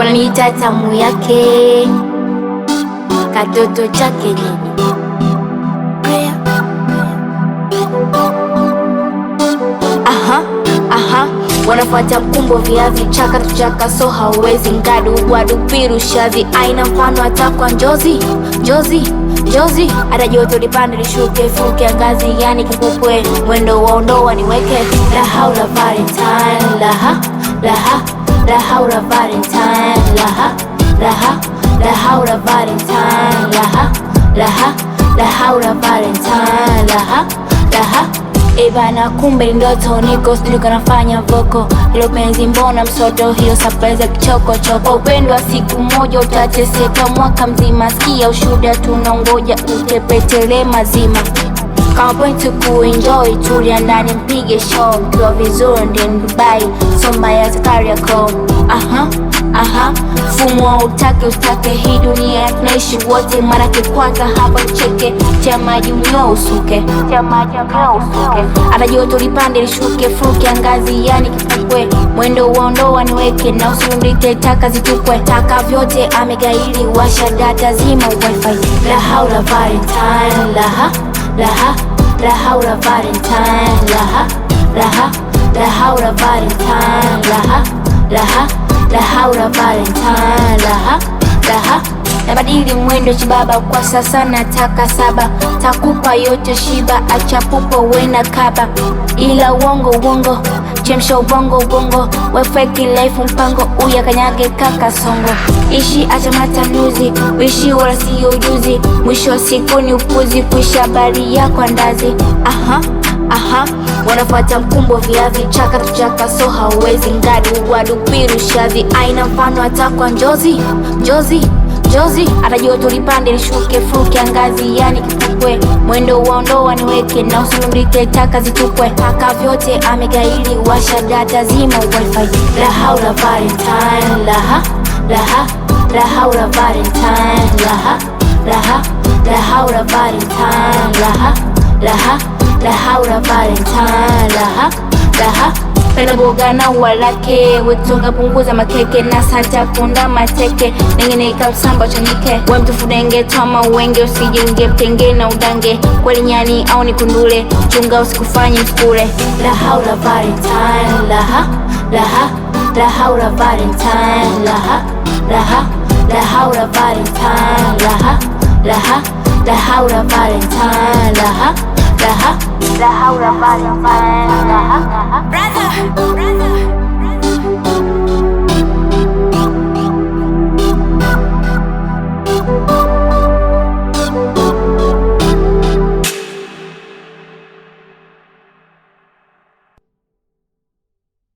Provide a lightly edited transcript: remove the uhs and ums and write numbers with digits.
wananiita tamu yake, katoto chake nini. Wanafuata mkumbo vya vichaka tuchaka, so hauwezi ngadu wadu piru shazi aina mfano atakwa njozi hata joto lipande lishuke fuke angazi yani kikupwe mwendo waondoa niweke la haula Valentine la haula Valentine la haula Valentine la haula Valentine Ebana kumbe ndoto niko studio kanafanya voko. Hilo penzi mbona msoto, hiyo surprise ya kichoko choko. Upendo wa siku moja utateseka mwaka mzima. Sikia ushuhuda tunangoja utepetele mazima. Kama point to kuenjoy tulia ndani mpige show. Kwa vizuri ndeni Dubai soma ya zakari yako. Fumo utake ustake hii dunia tunaishi wote, marake kwanza hapa cheke cha maji unyousuke hata joto lipande lishuke fuke angazi yani kifukwe mwendo uondoa niweke na usurundike taka zitupwe taka vyote amegaili washa data zima wifi la haula Valentine la haula Valentine la haula Valentine la haula Valentine nabadili mwendo chibaba kwa sasa nataka saba takupa yote shiba acha pupo wena kaba ila uongo chemsha ubongo we fake life mpango uya kanyage kaka songo ishi acha matanuzi wishi wala siyo ujuzi mwisho wa siku ni upuzi kuisha bari yako andazi wanafuata mkumbo vya vichaka tuchaka, so hauwezi ngadu wadu piru shazi aina mfano atakwa njozi hata joto lipande lishuke fuke angazi yani kifukwe mwendo waondoa niweke na usurundike taka zitupwe taka vyote amegaili washa data zima wifi la haula Valentine la haula Valentine la haula Valentine la haula Valentine penda boga na walake wetonga punguza makeke na santa punda mateke nengene kamsamba chanike we mtufu denge tama uwenge usijenge penge na udange kweli nyani au ni kundule chunga usikufanye mskule la haula Valentine la haula Valentine la haula Valentine la haula Valentine la haula Valentine brother